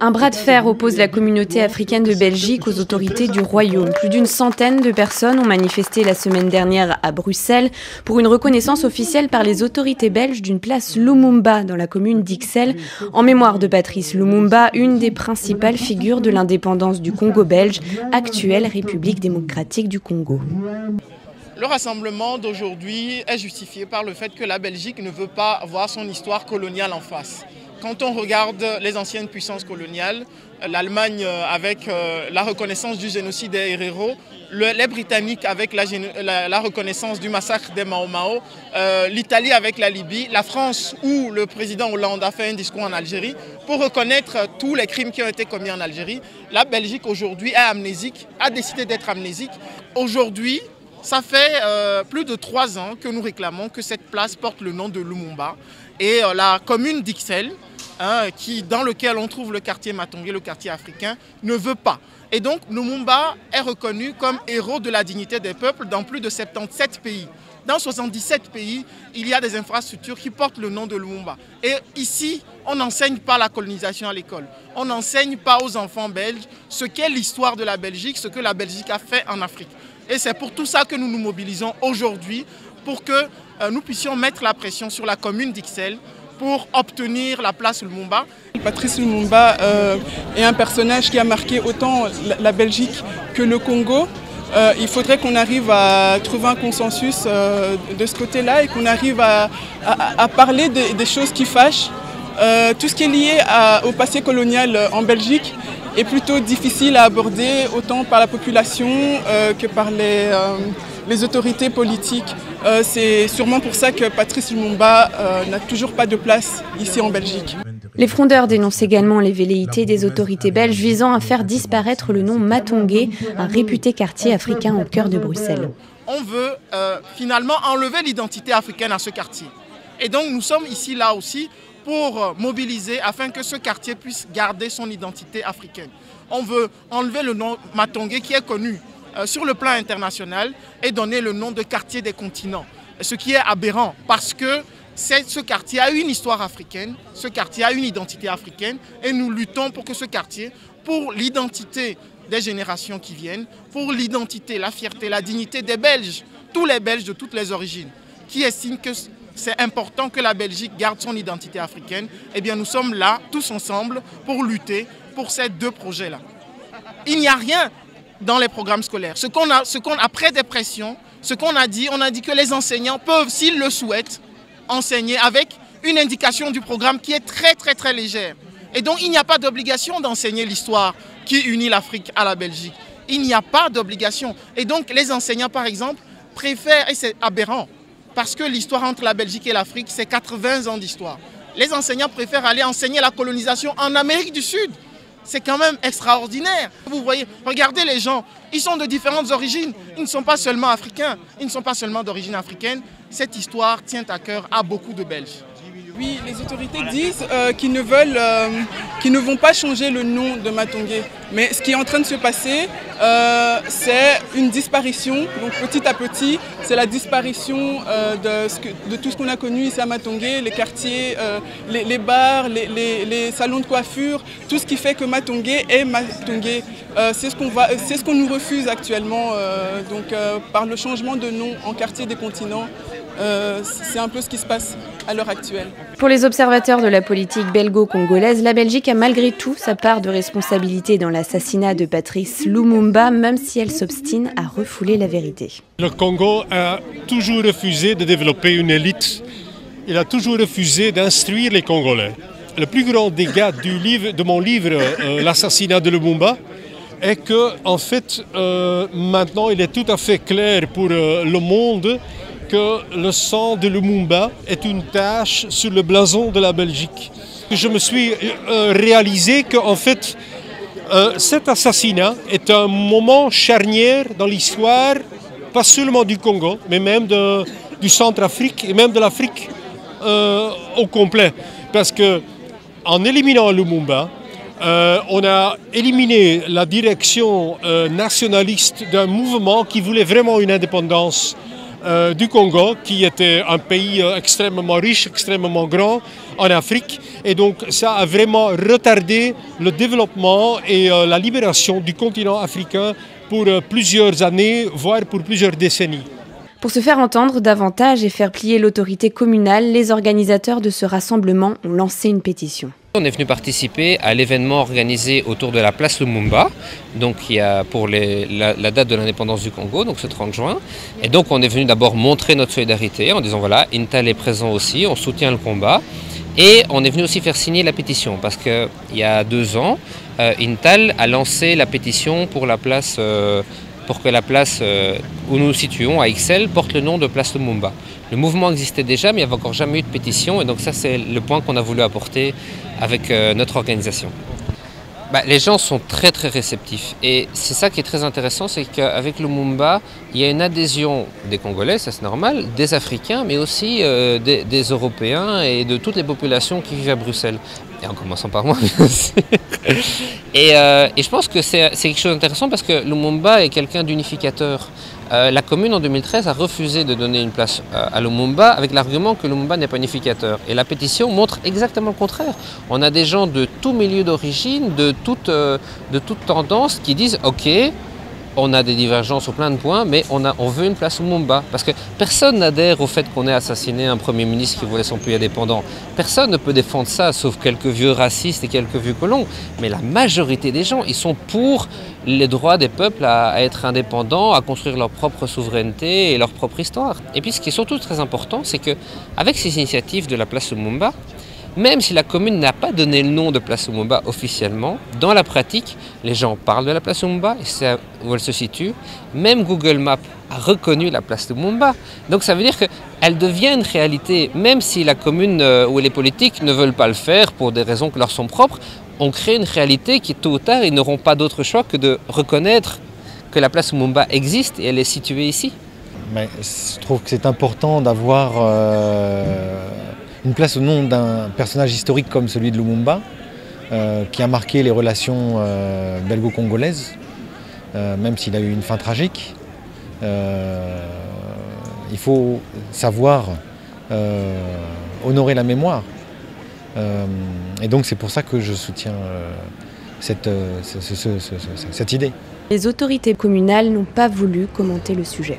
Un bras de fer oppose la communauté africaine de Belgique aux autorités du Royaume. Plus d'une centaine de personnes ont manifesté la semaine dernière à Bruxelles pour une reconnaissance officielle par les autorités belges d'une place Lumumba dans la commune d'Ixelles, en mémoire de Patrice Lumumba, une des principales figures de l'indépendance du Congo belge, actuelle République démocratique du Congo. Le rassemblement d'aujourd'hui est justifié par le fait que la Belgique ne veut pas voir son histoire coloniale en face. Quand on regarde les anciennes puissances coloniales, l'Allemagne avec la reconnaissance du génocide des Herero, les Britanniques avec la reconnaissance du massacre des Mao Mao, l'Italie avec la Libye, la France où le président Hollande a fait un discours en Algérie pour reconnaître tous les crimes qui ont été commis en Algérie. La Belgique aujourd'hui est amnésique, a décidé d'être amnésique. Aujourd'hui, ça fait plus de 3 ans que nous réclamons que cette place porte le nom de Lumumba. Et la commune d'Ixelles, dans lequel on trouve le quartier Matongé, le quartier africain, ne veut pas. Et donc Lumumba est reconnu comme héros de la dignité des peuples dans plus de 77 pays. Dans 77 pays, il y a des infrastructures qui portent le nom de Lumumba. Et ici, on n'enseigne pas la colonisation à l'école. On n'enseigne pas aux enfants belges ce qu'est l'histoire de la Belgique, ce que la Belgique a fait en Afrique. Et c'est pour tout ça que nous nous mobilisons aujourd'hui, pour que nous puissions mettre la pression sur la commune d'Ixelles pour obtenir la place Lumumba. Patrice Lumumba est un personnage qui a marqué autant la Belgique que le Congo. Il faudrait qu'on arrive à trouver un consensus de ce côté-là et qu'on arrive à parler des choses qui fâchent. Tout ce qui est lié au passé colonial en Belgique est plutôt difficile à aborder autant par la population que par les autorités politiques. C'est sûrement pour ça que Patrice Lumumba n'a toujours pas de place ici en Belgique. Les frondeurs dénoncent également les velléités des autorités belges visant à faire disparaître le nom Matongé, un réputé quartier africain au cœur de Bruxelles. On veut finalement enlever l'identité africaine à ce quartier. Et donc nous sommes ici là aussi pour mobiliser afin que ce quartier puisse garder son identité africaine. On veut enlever le nom Matongé qui est connu sur le plan international et donner le nom de quartier des continents. Ce qui est aberrant parce que ce quartier a une histoire africaine, ce quartier a une identité africaine et nous luttons pour que ce quartier, pour l'identité des générations qui viennent, pour l'identité, la fierté, la dignité des Belges, tous les Belges de toutes les origines, qui estiment que c'est important que la Belgique garde son identité africaine, eh bien nous sommes là, tous ensemble, pour lutter pour ces 2 projets-là. Il n'y a rien dans les programmes scolaires. Après des pressions, ce qu'on a dit, on a dit que les enseignants peuvent, s'ils le souhaitent, enseigner avec une indication du programme qui est très très très légère. Et donc il n'y a pas d'obligation d'enseigner l'histoire qui unit l'Afrique à la Belgique. Il n'y a pas d'obligation. Et donc les enseignants par exemple préfèrent, et c'est aberrant, parce que l'histoire entre la Belgique et l'Afrique c'est 80 ans d'histoire. Les enseignants préfèrent aller enseigner la colonisation en Amérique du Sud. C'est quand même extraordinaire. Vous voyez, regardez les gens, ils sont de différentes origines. Ils ne sont pas seulement africains, ils ne sont pas seulement d'origine africaine. Cette histoire tient à cœur à beaucoup de Belges. Oui, les autorités disent qu'ils ne vont pas changer le nom de Matongé. Mais ce qui est en train de se passer, c'est une disparition. Donc petit à petit, c'est la disparition de tout ce qu'on a connu ici à Matongé, les quartiers, les bars, les salons de coiffure, tout ce qui fait que Matongé est Matongé. C'est ce qu'on nous refuse actuellement. Par le changement de nom en quartier des continents, c'est un peu ce qui se passe à l'heure actuelle. Pour les observateurs de la politique belgo-congolaise, la Belgique a malgré tout sa part de responsabilité dans l'assassinat de Patrice Lumumba, même si elle s'obstine à refouler la vérité. Le Congo a toujours refusé de développer une élite. Il a toujours refusé d'instruire les Congolais. Le plus grand dégât de mon livre, L'assassinat de Lumumba, est que, en fait, maintenant il est tout à fait clair pour le monde que le sang de Lumumba est une tache sur le blason de la Belgique. Je me suis réalisé qu'en fait, cet assassinat est un moment charnière dans l'histoire, pas seulement du Congo, mais même du Centrafrique et même de l'Afrique au complet. Parce qu'en éliminant Lumumba, on a éliminé la direction nationaliste d'un mouvement qui voulait vraiment une indépendance du Congo, qui était un pays extrêmement riche, extrêmement grand en Afrique. Et donc ça a vraiment retardé le développement et la libération du continent africain pour plusieurs années, voire pour plusieurs décennies. Pour se faire entendre davantage et faire plier l'autorité communale, les organisateurs de ce rassemblement ont lancé une pétition. On est venu participer à l'événement organisé autour de la place Lumumba, donc il y a pour la date de l'indépendance du Congo, donc ce 30 juin. Et donc on est venu d'abord montrer notre solidarité en disant voilà, Intal est présent aussi, on soutient le combat. Et on est venu aussi faire signer la pétition parce qu'il y a 2 ans, Intal a lancé la pétition pour la place... pour que la place où nous nous situons, à Ixelles, porte le nom de place Lumumba. Le mouvement existait déjà, mais il n'y avait encore jamais eu de pétition, et donc ça c'est le point qu'on a voulu apporter avec notre organisation. Les gens sont très très réceptifs, et c'est ça qui est très intéressant, c'est qu'avec Lumumba, il y a une adhésion des Congolais, ça c'est normal, des Africains, mais aussi des Européens et de toutes les populations qui vivent à Bruxelles. Et en commençant par moi, bien sûr. Et je pense que c'est quelque chose d'intéressant parce que Lumumba est quelqu'un d'unificateur. La commune en 2013 a refusé de donner une place à Lumumba avec l'argument que Lumumba n'est pas unificateur. Et la pétition montre exactement le contraire. On a des gens de tout milieu d'origine, de toute tendance qui disent « Ok, on a des divergences sur plein de points, mais on veut une place au Lumumba. » Parce que personne n'adhère au fait qu'on ait assassiné un Premier ministre qui voulait son pays indépendant. Personne ne peut défendre ça, sauf quelques vieux racistes et quelques vieux colons. Mais la majorité des gens, ils sont pour les droits des peuples à être indépendants, à construire leur propre souveraineté et leur propre histoire. Et puis ce qui est surtout très important, c'est qu'avec ces initiatives de la place Lumumba, même si la commune n'a pas donné le nom de place Lumumba officiellement, dans la pratique, les gens parlent de la place Lumumba et c'est où elle se situe. Même Google Maps a reconnu la place Lumumba. Donc ça veut dire qu'elle devient une réalité, même si la commune ou les politiques ne veulent pas le faire pour des raisons qui leur sont propres. On crée une réalité qui, tôt ou tard, ils n'auront pas d'autre choix que de reconnaître que la place Lumumba existe et elle est située ici. Mais je trouve que c'est important d'avoir une place au nom d'un personnage historique comme celui de Lumumba, qui a marqué les relations belgo-congolaises, même s'il a eu une fin tragique. Il faut savoir honorer la mémoire. Et donc c'est pour ça que je soutiens cette idée. Les autorités communales n'ont pas voulu commenter le sujet.